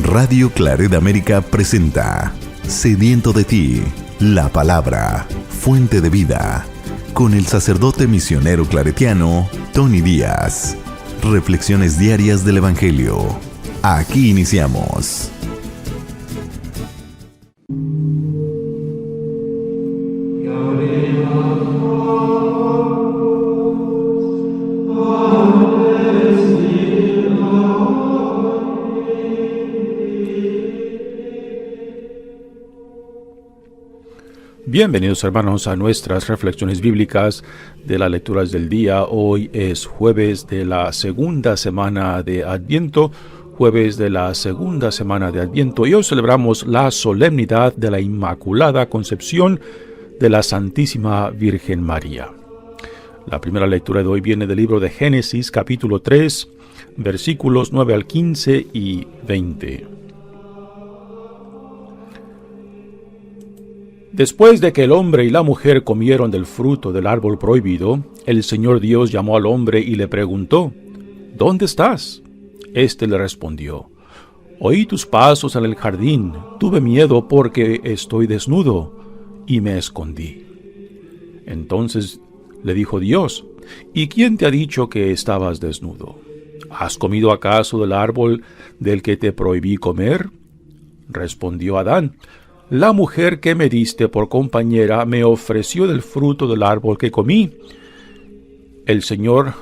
Radio Claret América presenta Sediento de ti, la palabra, fuente de vida, con el sacerdote misionero claretiano Tony Díaz. Reflexiones diarias del Evangelio. Aquí iniciamos. Bienvenidos, hermanos, a nuestras reflexiones bíblicas de las lecturas del día. Hoy es jueves de la segunda semana de Adviento, y hoy celebramos la solemnidad de la Inmaculada Concepción de la Santísima Virgen María. La primera lectura de hoy viene del libro de Génesis, capítulo 3, versículos 9 al 15 y 20. Después de que el hombre y la mujer comieron del fruto del árbol prohibido, el Señor Dios llamó al hombre y le preguntó: ¿Dónde estás? Éste le respondió: Oí tus pasos en el jardín, tuve miedo porque estoy desnudo, y me escondí. Entonces le dijo Dios: ¿Y quién te ha dicho que estabas desnudo? ¿Has comido acaso del árbol del que te prohibí comer? Respondió Adán: La mujer que me diste por compañera me ofreció del fruto del árbol que comí. El Señor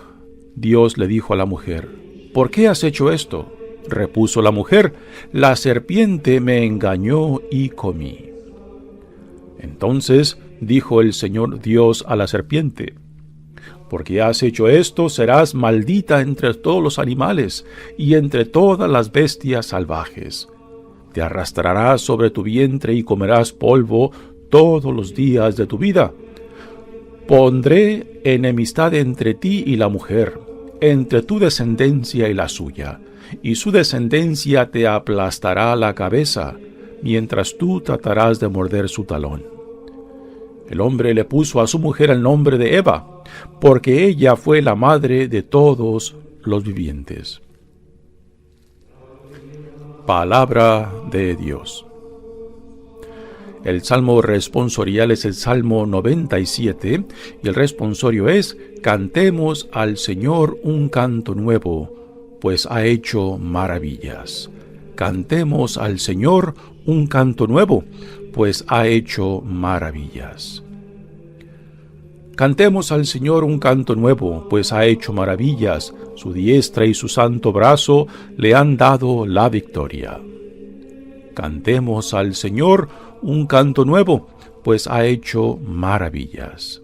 Dios le dijo a la mujer: ¿Por qué has hecho esto? Repuso la mujer: La serpiente me engañó y comí. Entonces dijo el Señor Dios a la serpiente: Porque has hecho esto, serás maldita entre todos los animales y entre todas las bestias salvajes. Te arrastrarás sobre tu vientre y comerás polvo todos los días de tu vida. Pondré enemistad entre ti y la mujer, entre tu descendencia y la suya, y su descendencia te aplastará la cabeza, mientras tú tratarás de morder su talón. El hombre le puso a su mujer el nombre de Eva, porque ella fue la madre de todos los vivientes. Palabra de Dios. El salmo responsorial es el Salmo 97 y el responsorio es: Cantemos al Señor un canto nuevo, pues ha hecho maravillas. Cantemos al Señor un canto nuevo, pues ha hecho maravillas. Cantemos al Señor un canto nuevo, pues ha hecho maravillas. Su diestra y su santo brazo le han dado la victoria. Cantemos al Señor un canto nuevo, pues ha hecho maravillas.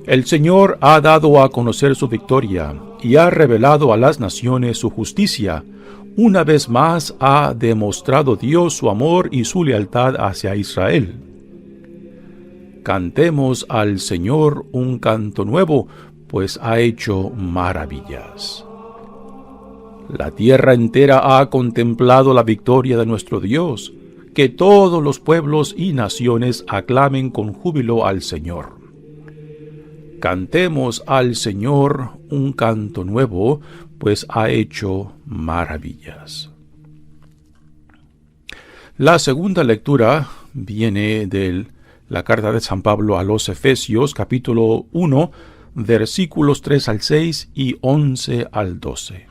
El Señor ha dado a conocer su victoria y ha revelado a las naciones su justicia. Una vez más ha demostrado Dios su amor y su lealtad hacia Israel. Cantemos al Señor un canto nuevo, pues ha hecho maravillas. La tierra entera ha contemplado la victoria de nuestro Dios. Que todos los pueblos y naciones aclamen con júbilo al Señor. Cantemos al Señor un canto nuevo, pues ha hecho maravillas. La segunda lectura viene de la carta de San Pablo a los Efesios, capítulo 1, versículos 3 al 6 y 11 al 12.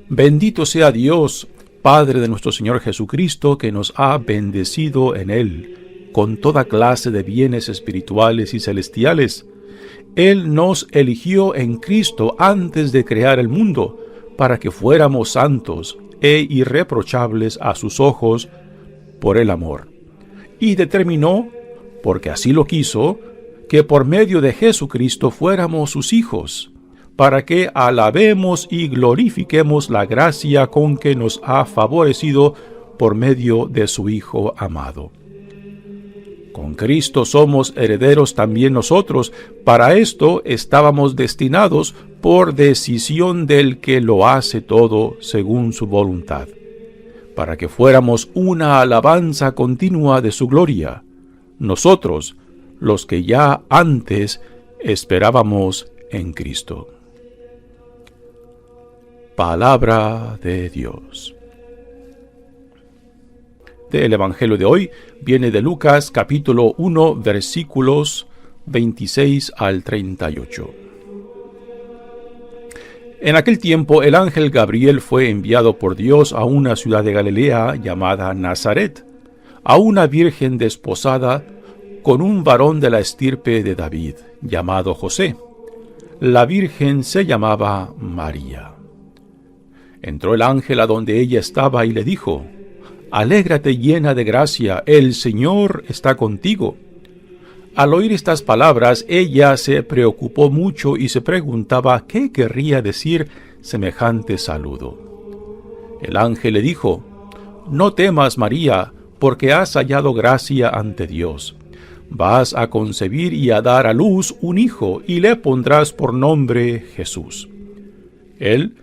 Bendito sea Dios, Padre de nuestro Señor Jesucristo, que nos ha bendecido en Él con toda clase de bienes espirituales y celestiales. Él nos eligió en Cristo antes de crear el mundo, para que fuéramos santos e irreprochables a sus ojos por el amor. Y determinó, porque así lo quiso, que por medio de Jesucristo fuéramos sus hijos, para que alabemos y glorifiquemos la gracia con que nos ha favorecido por medio de su Hijo amado. Con Cristo somos herederos también nosotros. Para esto estábamos destinados por decisión del que lo hace todo según su voluntad, para que fuéramos una alabanza continua de su gloria, nosotros, los que ya antes esperábamos en Cristo. Palabra de Dios. El Evangelio de hoy viene de Lucas capítulo 1 versículos 26 al 38. En aquel tiempo el ángel Gabriel fue enviado por Dios a una ciudad de Galilea llamada Nazaret, a una virgen desposada con un varón de la estirpe de David, llamado José. La virgen se llamaba María. Entró el ángel a donde ella estaba y le dijo: «Alégrate llena de gracia, el Señor está contigo». Al oír estas palabras, ella se preocupó mucho y se preguntaba qué querría decir semejante saludo. El ángel le dijo: «No temas, María, porque has hallado gracia ante Dios. Vas a concebir y a dar a luz un hijo, y le pondrás por nombre Jesús. Él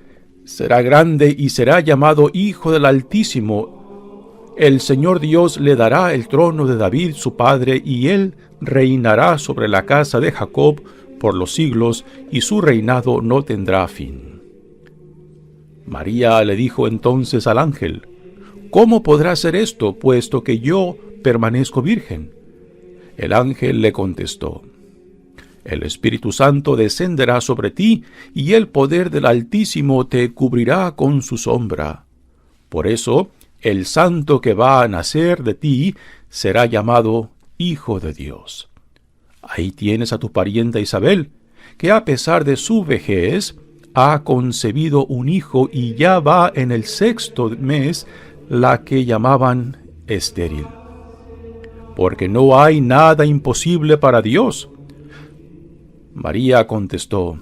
será grande y será llamado Hijo del Altísimo. El Señor Dios le dará el trono de David su padre, y él reinará sobre la casa de Jacob por los siglos, y su reinado no tendrá fin». María le dijo entonces al ángel: «¿Cómo podrá ser esto, puesto que yo permanezco virgen?». El ángel le contestó: «El Espíritu Santo descenderá sobre ti, y el poder del Altísimo te cubrirá con su sombra. Por eso, el santo que va a nacer de ti será llamado Hijo de Dios. Ahí tienes a tu parienta Isabel, que a pesar de su vejez, ha concebido un hijo y ya va en el 6º mes, la que llamaban estéril. Porque no hay nada imposible para Dios». María contestó: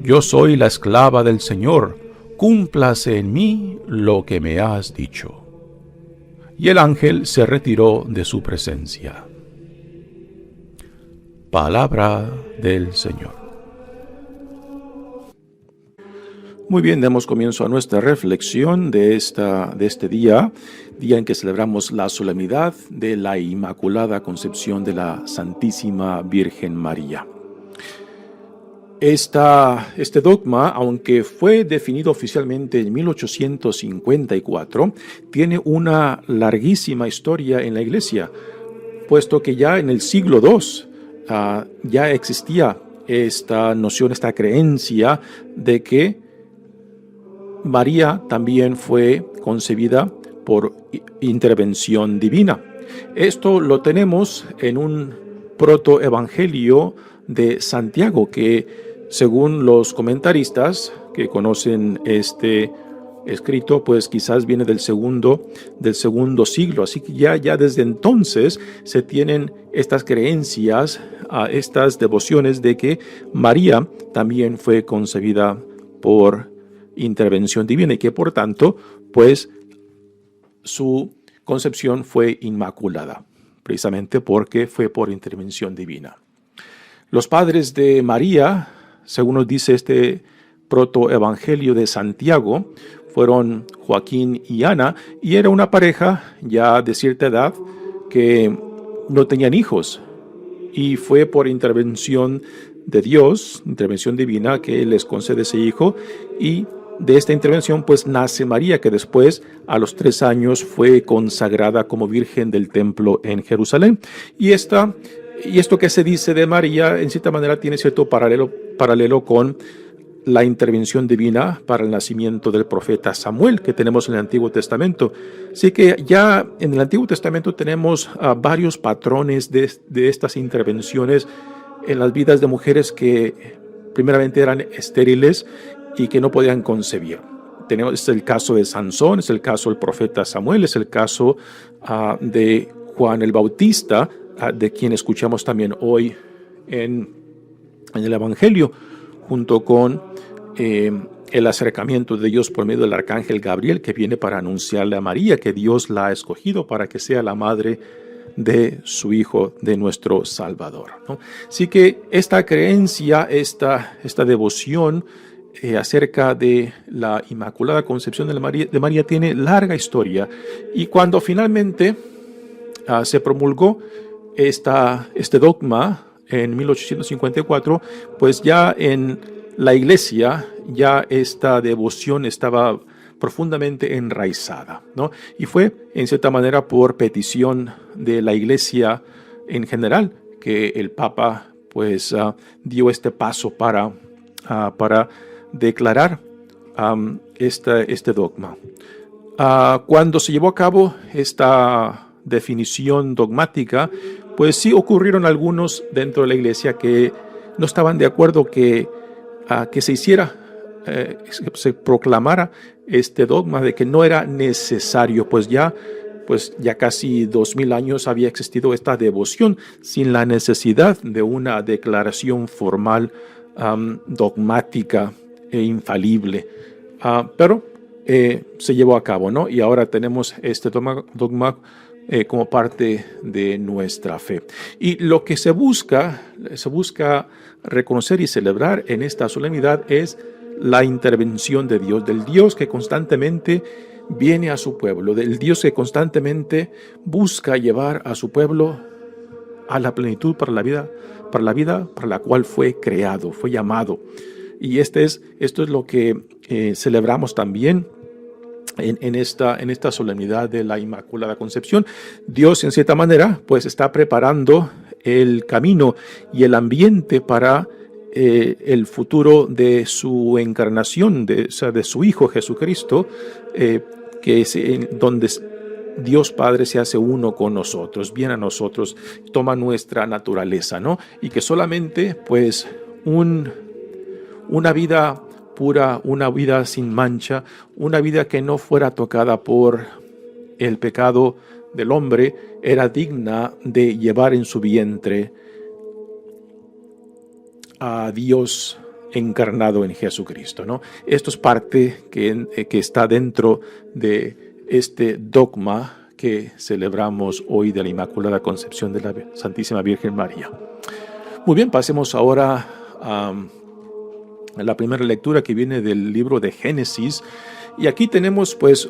«Yo soy la esclava del Señor, cúmplase en mí lo que me has dicho». Y el ángel se retiró de su presencia. Palabra del Señor. Muy bien, damos comienzo a nuestra reflexión de este día en que celebramos la solemnidad de la Inmaculada Concepción de la Santísima Virgen María. Este dogma, aunque fue definido oficialmente en 1854, tiene una larguísima historia en la Iglesia, puesto que ya en el siglo II ya existía esta noción, esta creencia de que María también fue concebida por intervención divina. Esto lo tenemos en un protoevangelio de Santiago, que según los comentaristas que conocen este escrito, pues quizás viene del segundo siglo. Así que ya desde entonces se tienen estas creencias, estas devociones de que María también fue concebida por intervención divina y que por tanto, pues su concepción fue inmaculada, precisamente porque fue por intervención divina. Los padres de María, según nos dice este protoevangelio de Santiago, fueron Joaquín y Ana, y era una pareja ya de cierta edad que no tenían hijos, y fue por intervención de Dios, intervención divina, que les concede ese hijo, y de esta intervención pues nace María, que después a los 3 años fue consagrada como Virgen del Templo en Jerusalén. Y esto que se dice de María en cierta manera tiene cierto paralelo con la intervención divina para el nacimiento del profeta Samuel que tenemos en el Antiguo Testamento. Así que ya en el Antiguo Testamento tenemos varios patrones de estas intervenciones en las vidas de mujeres que primeramente eran estériles y que no podían concebir. Es el caso de Sansón, es el caso del profeta Samuel, es el caso de Juan el Bautista, de quien escuchamos también hoy en el Evangelio, junto con el acercamiento de Dios por medio del arcángel Gabriel, que viene para anunciarle a María que Dios la ha escogido para que sea la madre de su Hijo, de nuestro Salvador, ¿no? Así que esta creencia, esta devoción acerca de la Inmaculada Concepción de María tiene larga historia, y cuando finalmente se promulgó este dogma en 1854, pues ya en la Iglesia ya esta devoción estaba profundamente enraizada, ¿no? Y fue, en cierta manera, por petición de la Iglesia en general, que el Papa, pues, dio este paso para declarar este dogma. Cuando se llevó a cabo esta definición dogmática, pues sí ocurrieron algunos dentro de la Iglesia que no estaban de acuerdo que se hiciera, se proclamara este dogma de que no era necesario, pues ya casi 2000 años había existido esta devoción sin la necesidad de una declaración formal dogmática e infalible. Pero se llevó a cabo, ¿no? Y ahora tenemos este dogma como parte de nuestra fe. Y lo que se busca reconocer y celebrar en esta solemnidad es la intervención de Dios, del Dios que constantemente viene a su pueblo, del Dios que constantemente busca llevar a su pueblo a la plenitud para la vida para la cual fue creado, fue llamado. Y esto es lo que celebramos también en esta solemnidad de la Inmaculada Concepción. Dios, en cierta manera, pues está preparando el camino y el ambiente para el futuro de su encarnación, de su Hijo Jesucristo, que es donde Dios Padre se hace uno con nosotros, viene a nosotros, toma nuestra naturaleza, ¿no? Y que solamente, pues, una vida pura, una vida sin mancha, una vida que no fuera tocada por el pecado del hombre, era digna de llevar en su vientre a Dios encarnado en Jesucristo, ¿no? Esto es parte que está dentro de este dogma que celebramos hoy de la Inmaculada Concepción de la Santísima Virgen María. Muy bien, pasemos ahora a la primera lectura, que viene del libro de Génesis, y aquí tenemos pues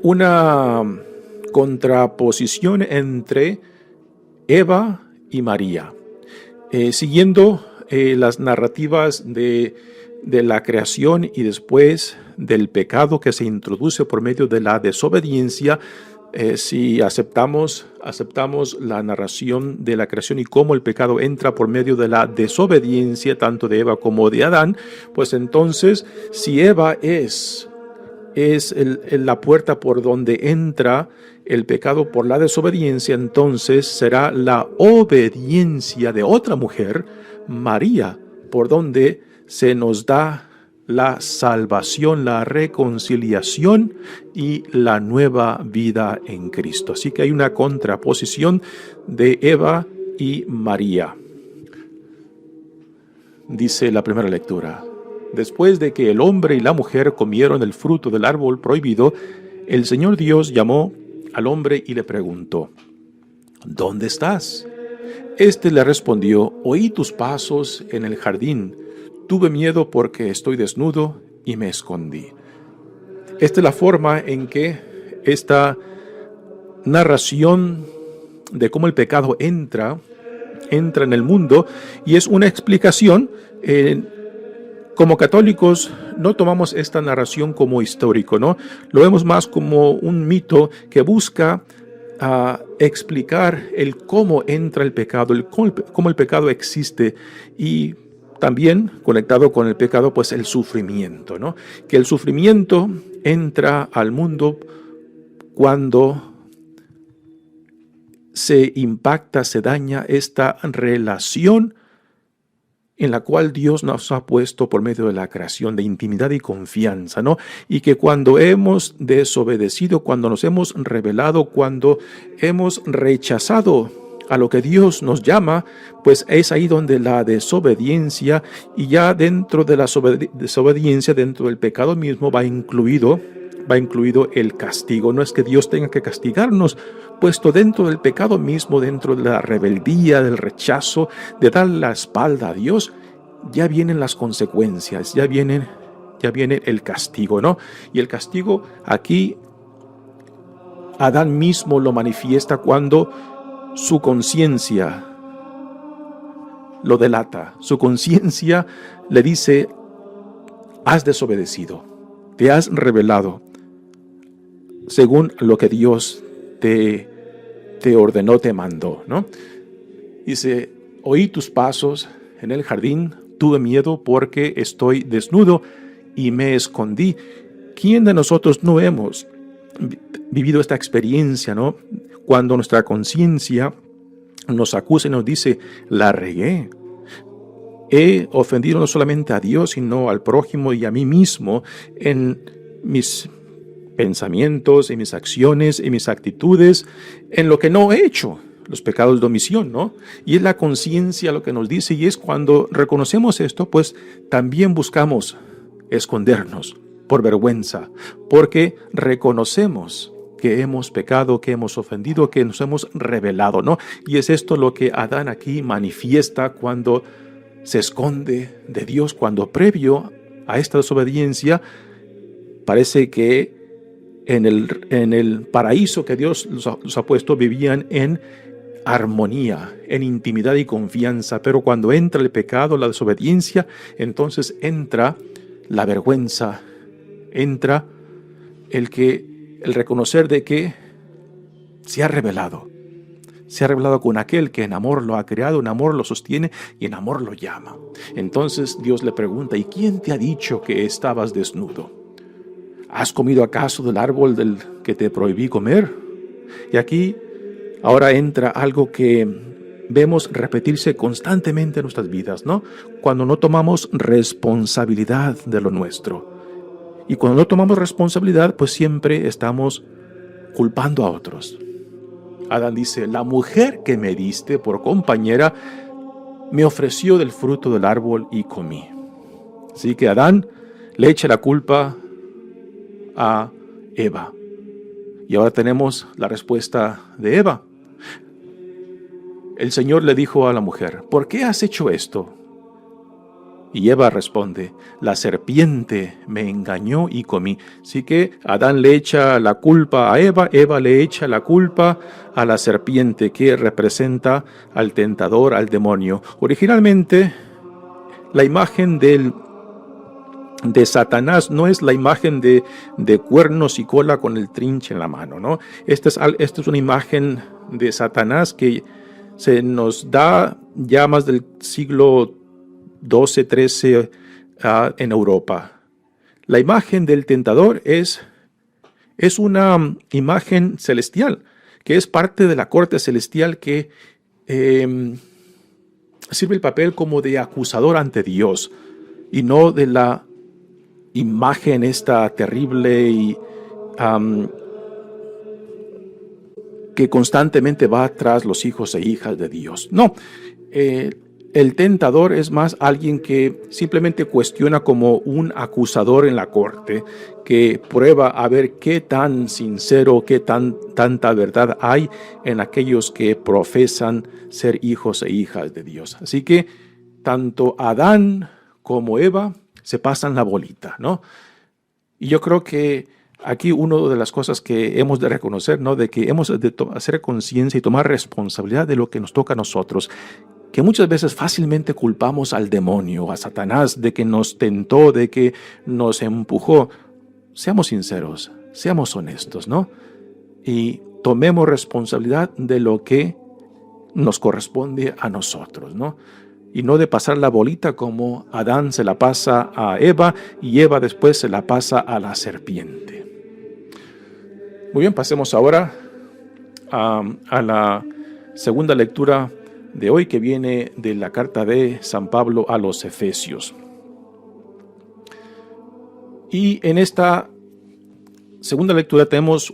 una contraposición entre Eva y María, siguiendo las narrativas de la creación y después del pecado que se introduce por medio de la desobediencia. Si aceptamos la narración de la creación y cómo el pecado entra por medio de la desobediencia tanto de Eva como de Adán, pues entonces si Eva es la puerta por donde entra el pecado por la desobediencia, entonces será la obediencia de otra mujer, María, por donde se nos da la salvación, la reconciliación y la nueva vida en Cristo. Así que hay una contraposición de Eva y María. Dice la primera lectura: después de que el hombre y la mujer comieron el fruto del árbol prohibido, el Señor Dios llamó al hombre y le preguntó: ¿dónde estás? Este le respondió: oí tus pasos en el jardín. Tuve miedo porque estoy desnudo y me escondí. Esta es la forma en que esta narración de cómo el pecado entra en el mundo, y es una explicación. Como católicos no tomamos esta narración como histórico, ¿no? Lo vemos más como un mito que busca explicar el cómo entra el pecado, cómo el pecado existe, y también conectado con el pecado, pues el sufrimiento, ¿no? Que el sufrimiento entra al mundo cuando se impacta, se daña esta relación en la cual Dios nos ha puesto por medio de la creación de intimidad y confianza, ¿no? Y que cuando hemos desobedecido, cuando nos hemos rebelado, cuando hemos rechazado a lo que Dios nos llama, pues es ahí donde la desobediencia, y ya dentro de la desobediencia, dentro del pecado mismo, va incluido el castigo. No es que Dios tenga que castigarnos, puesto dentro del pecado mismo, dentro de la rebeldía, del rechazo, de dar la espalda a Dios, ya vienen las consecuencias, ya viene el castigo, ¿no? Y el castigo aquí Adán mismo lo manifiesta cuando su conciencia lo delata. Su conciencia le dice: has desobedecido, te has rebelado según lo que Dios te ordenó, te mandó, ¿no? Dice, oí tus pasos en el jardín, tuve miedo porque estoy desnudo y me escondí. ¿Quién de nosotros no hemos vivido esta experiencia, ¿no? Cuando nuestra conciencia nos acusa y nos dice, la regué. He ofendido no solamente a Dios, sino al prójimo y a mí mismo en mis pensamientos, en mis acciones, en mis actitudes, en lo que no he hecho, los pecados de omisión, ¿no? Y es la conciencia lo que nos dice, y es cuando reconocemos esto, pues también buscamos escondernos por vergüenza, porque reconocemos que hemos pecado, que hemos ofendido, que nos hemos rebelado, ¿no? Y es esto lo que Adán aquí manifiesta cuando se esconde de Dios, cuando previo a esta desobediencia parece que en el paraíso que Dios los ha puesto vivían en armonía, en intimidad y confianza, pero cuando entra el pecado, la desobediencia, entonces entra la vergüenza, entra el reconocer de que se ha revelado con aquel que en amor lo ha creado, en amor lo sostiene y en amor lo llama. Entonces Dios le pregunta, ¿y quién te ha dicho que estabas desnudo? ¿Has comido acaso del árbol del que te prohibí comer? Y aquí ahora entra algo que vemos repetirse constantemente en nuestras vidas, ¿no? Cuando no tomamos responsabilidad de lo nuestro. Y cuando no tomamos responsabilidad, pues siempre estamos culpando a otros. Adán dice, la mujer que me diste por compañera me ofreció del fruto del árbol y comí. Así que Adán le echa la culpa a Eva. Y ahora tenemos la respuesta de Eva. El Señor le dijo a la mujer, ¿por qué has hecho esto? Y Eva responde, la serpiente me engañó y comí. Así que Adán le echa la culpa a Eva, Eva le echa la culpa a la serpiente, que representa al tentador, al demonio. Originalmente, la imagen de Satanás no es la imagen de cuernos y cola con el trinche en la mano, ¿no? Esta es una imagen de Satanás que se nos da ya más del siglo XII, XIII en Europa. La imagen del tentador es una imagen celestial, que es parte de la corte celestial que sirve el papel como de acusador ante Dios, y no de la imagen esta terrible y que constantemente va tras los hijos e hijas de Dios. No, el tentador es más alguien que simplemente cuestiona como un acusador en la corte, que prueba a ver qué tan sincero, qué tanta verdad hay en aquellos que profesan ser hijos e hijas de Dios. Así que tanto Adán como Eva se pasan la bolita, ¿no? Y yo creo que aquí una de las cosas que hemos de reconocer, ¿no? De que hemos de hacer conciencia y tomar responsabilidad de lo que nos toca a nosotros, que muchas veces fácilmente culpamos al demonio, a Satanás, de que nos tentó, de que nos empujó. Seamos sinceros, seamos honestos, ¿no? Y tomemos responsabilidad de lo que nos corresponde a nosotros, ¿no? Y no de pasar la bolita como Adán se la pasa a Eva y Eva después se la pasa a la serpiente. Muy bien, pasemos ahora a la segunda lectura de hoy, que viene de la carta de San Pablo a los Efesios. Y en esta segunda lectura tenemos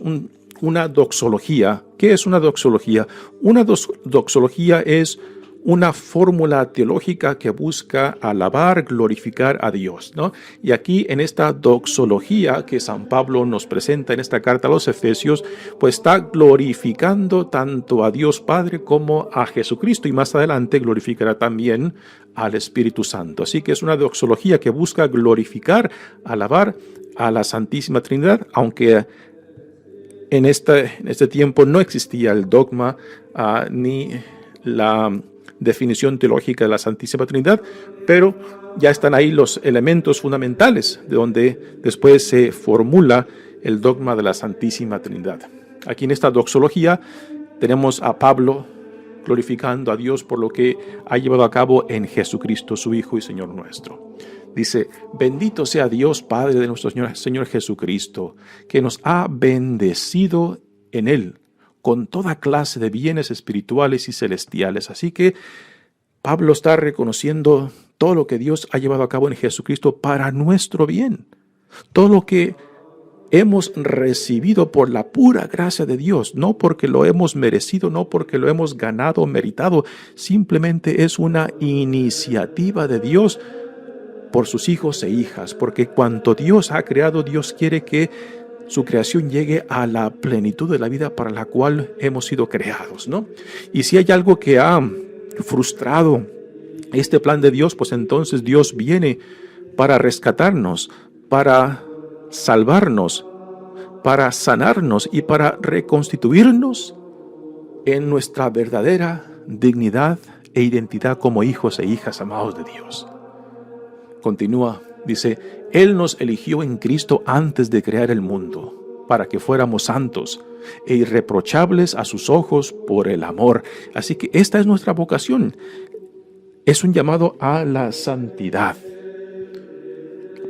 una doxología. ¿Qué es una doxología? Una doxología es una fórmula teológica que busca alabar, glorificar a Dios, ¿no? Y aquí en esta doxología que San Pablo nos presenta en esta carta a los Efesios, pues está glorificando tanto a Dios Padre como a Jesucristo, y más adelante glorificará también al Espíritu Santo. Así que es una doxología que busca glorificar, alabar a la Santísima Trinidad, aunque en este tiempo no existía el dogma ni la definición teológica de la Santísima Trinidad, pero ya están ahí los elementos fundamentales de donde después se formula el dogma de la Santísima Trinidad. Aquí en esta doxología tenemos a Pablo glorificando a Dios por lo que ha llevado a cabo en Jesucristo, su Hijo y Señor nuestro. Dice: bendito sea Dios, Padre de nuestro Señor Jesucristo, que nos ha bendecido en Él con toda clase de bienes espirituales y celestiales. Así que Pablo está reconociendo todo lo que Dios ha llevado a cabo en Jesucristo para nuestro bien. Todo lo que hemos recibido por la pura gracia de Dios, no porque lo hemos merecido, no porque lo hemos ganado o meritado, simplemente es una iniciativa de Dios por sus hijos e hijas, porque cuanto Dios ha creado, Dios quiere que su creación llegue a la plenitud de la vida para la cual hemos sido creados, ¿no? Y si hay algo que ha frustrado este plan de Dios, pues entonces Dios viene para rescatarnos, para salvarnos, para sanarnos y para reconstituirnos en nuestra verdadera dignidad e identidad como hijos e hijas amados de Dios. Continúa, dice: Él nos eligió en Cristo antes de crear el mundo, para que fuéramos santos e irreprochables a sus ojos por el amor. Así que esta es nuestra vocación. Es un llamado a la santidad.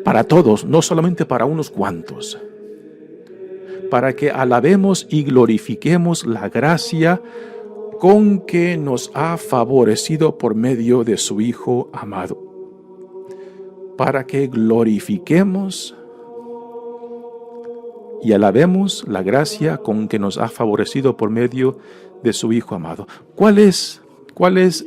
Para todos, no solamente para unos cuantos. Para que alabemos y glorifiquemos la gracia con que nos ha favorecido por medio de su Hijo amado. Para que glorifiquemos y alabemos la gracia con que nos ha favorecido por medio de su Hijo amado. ¿Cuál es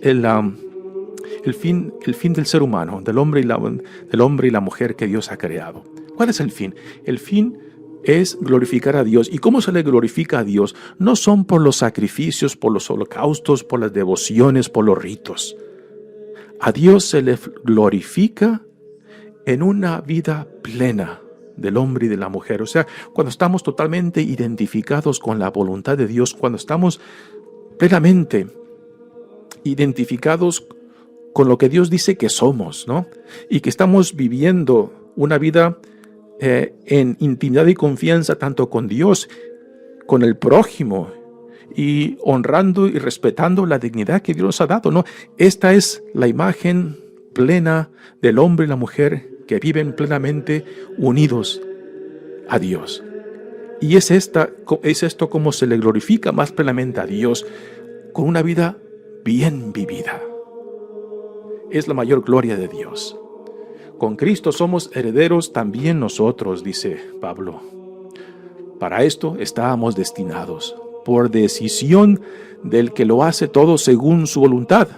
el fin del ser humano, del hombre y la mujer que Dios ha creado? ¿Cuál es el fin? El fin es glorificar a Dios. ¿Y cómo se le glorifica a Dios? No son por los sacrificios, por los holocaustos, por las devociones, por los ritos. A Dios se le glorifica en una vida plena del hombre y de la mujer. O sea, cuando estamos totalmente identificados con la voluntad de Dios, cuando estamos plenamente identificados con lo que Dios dice que somos, ¿no? Y que estamos viviendo una vida en intimidad y confianza tanto con Dios, con el prójimo, y honrando y respetando la dignidad que Dios nos ha dado, ¿no? Esta es la imagen plena del hombre y la mujer que viven plenamente unidos a Dios. Y es esto como se le glorifica más plenamente a Dios, con una vida bien vivida. Es la mayor gloria de Dios. Con Cristo somos herederos también nosotros, dice Pablo. Para esto estábamos destinados, por decisión del que lo hace todo según su voluntad,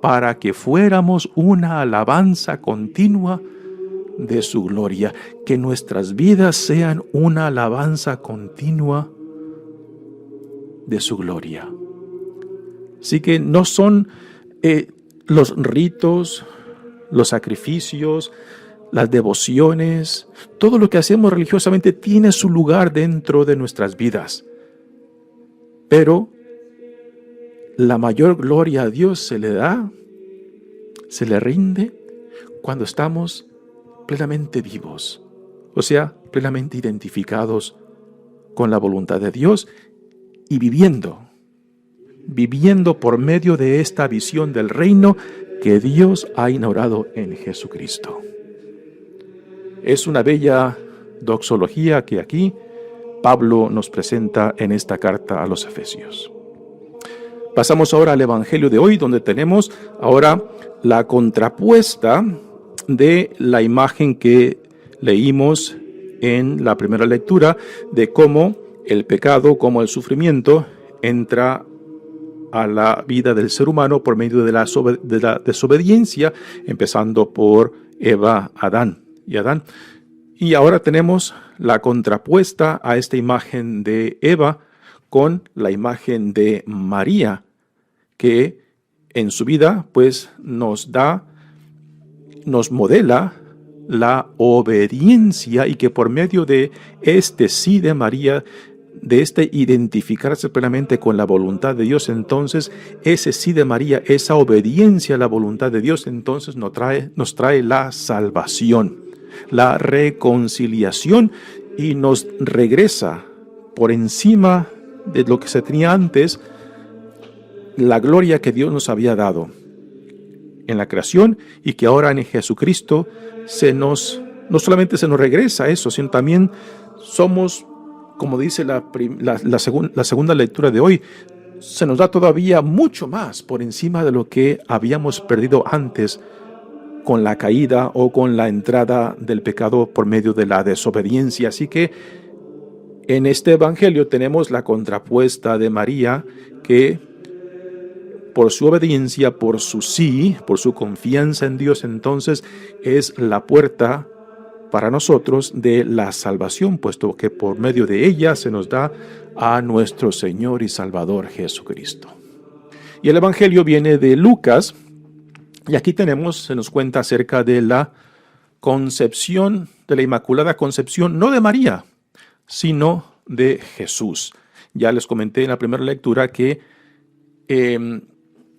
para que fuéramos una alabanza continua de su gloria, que nuestras vidas sean una alabanza continua de su gloria. Así que no son los ritos, los sacrificios, las devociones, todo lo que hacemos religiosamente tiene su lugar dentro de nuestras vidas. Pero la mayor gloria a Dios se le da, se le rinde cuando estamos plenamente vivos, o sea, plenamente identificados con la voluntad de Dios y viviendo por medio de esta visión del reino que Dios ha inaugurado en Jesucristo. Es una bella doxología que aquí Pablo nos presenta en esta carta a los Efesios. Pasamos ahora al Evangelio de hoy, donde tenemos ahora la contrapuesta de la imagen que leímos en la primera lectura de cómo el pecado, cómo el sufrimiento entra a la vida del ser humano por medio de la desobediencia, empezando por Eva, Adán. Y ahora tenemos la contrapuesta a esta imagen de Eva con la imagen de María, que en su vida pues nos modela la obediencia, y que por medio de este sí de María de identificarse plenamente con la voluntad de Dios, entonces ese sí de María, esa obediencia a la voluntad de Dios, entonces nos trae la salvación, la reconciliación, y nos regresa por encima de lo que se tenía antes, la gloria que Dios nos había dado en la creación, y que ahora en Jesucristo no solamente se nos regresa eso, sino también somos, como dice la segunda lectura de hoy, se nos da todavía mucho más por encima de lo que habíamos perdido antes con la caída o con la entrada del pecado por medio de la desobediencia. Así que en este evangelio tenemos la contrapuesta de María, que por su obediencia, por su sí, por su confianza en Dios, entonces es la puerta para nosotros de la salvación, puesto que por medio de ella se nos da a nuestro Señor y Salvador Jesucristo. Y el evangelio viene de Lucas, y aquí se nos cuenta acerca de la concepción, de la Inmaculada Concepción, no de María, sino de Jesús. Ya les comenté en la primera lectura que el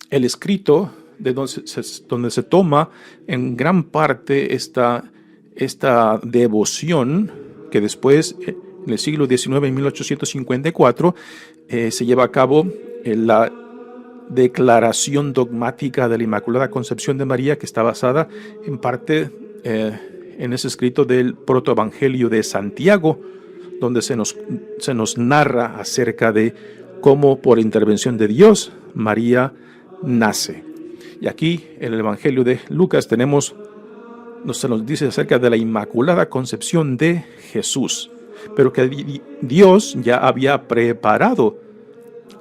escrito de donde se toma en gran parte esta devoción, que después, en el siglo XIX, en 1854, se lleva a cabo la declaración dogmática de la Inmaculada Concepción de María, que está basada en parte en ese escrito del protoevangelio de Santiago, donde se nos narra acerca de cómo por intervención de Dios María nace. Y aquí en el evangelio de Lucas se nos dice acerca de la Inmaculada Concepción de Jesús, pero que Dios ya había preparado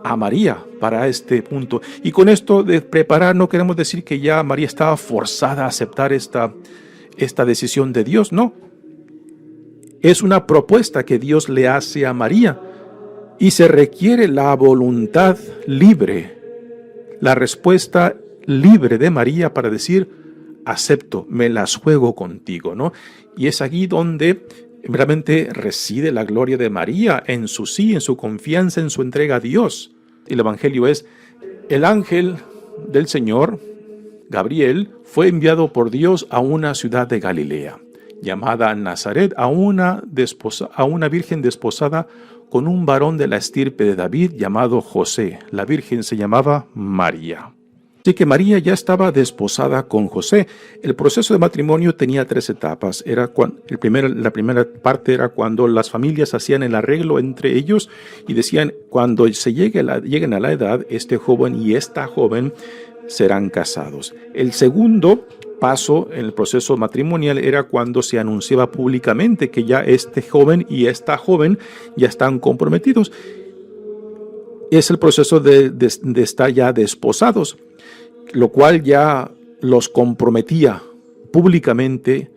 a María para este punto. Y con esto de preparar no queremos decir que ya María estaba forzada a aceptar esta decisión de Dios, no. Es una propuesta que Dios le hace a María, y se requiere la voluntad libre, la respuesta libre de María para decir: acepto, me las juego contigo, ¿no? Y es aquí donde realmente reside la gloria de María, en su sí, en su confianza, en su entrega a Dios. Y el evangelio es: el ángel del Señor, Gabriel, fue enviado por Dios a una ciudad de Galilea, llamada Nazaret, a una virgen desposada con un varón de la estirpe de David llamado José. La virgen se llamaba María. Así que María ya estaba desposada con José. El proceso de matrimonio tenía 3 etapas. La primera parte era cuando las familias hacían el arreglo entre ellos y decían: cuando lleguen a la edad, este joven y esta joven serán casados. El segundo paso en el proceso matrimonial era cuando se anunciaba públicamente que ya este joven y esta joven ya están comprometidos. Es el proceso de estar ya desposados, lo cual ya los comprometía públicamente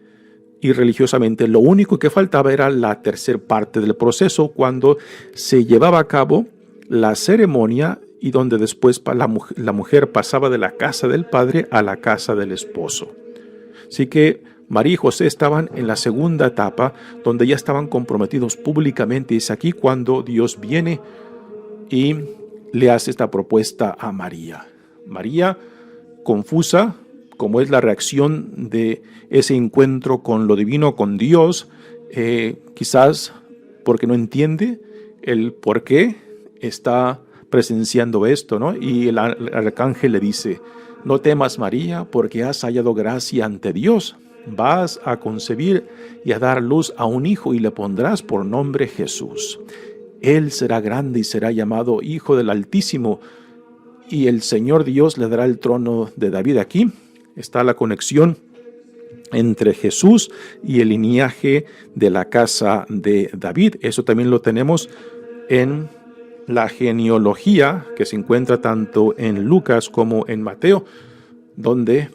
y religiosamente. Lo único que faltaba era la tercera parte del proceso, cuando se llevaba a cabo la ceremonia y donde después la mujer pasaba de la casa del padre a la casa del esposo. Así que María y José estaban en la segunda etapa, donde ya estaban comprometidos públicamente, y es aquí cuando Dios viene y le hace esta propuesta a María. María, confusa, como es la reacción de ese encuentro con lo divino, con Dios, quizás porque no entiende el por qué está presenciando esto, ¿no? Y el arcángel le dice: no temas, María, porque has hallado gracia ante Dios. Vas a concebir y a dar luz a un hijo, y le pondrás por nombre Jesús. Él será grande y será llamado Hijo del Altísimo, y el Señor Dios le dará el trono de David. Aquí está la conexión entre Jesús y el linaje de la casa de David. Eso también lo tenemos en la genealogía que se encuentra tanto en Lucas como en Mateo, donde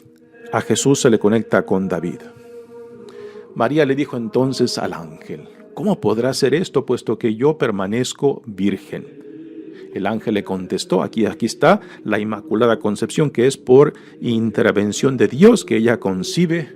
a Jesús se le conecta con David. María le dijo entonces al ángel: ¿cómo podrá ser esto, puesto que yo permanezco virgen? El ángel le contestó: aquí está la Inmaculada Concepción, que es por intervención de Dios que ella concibe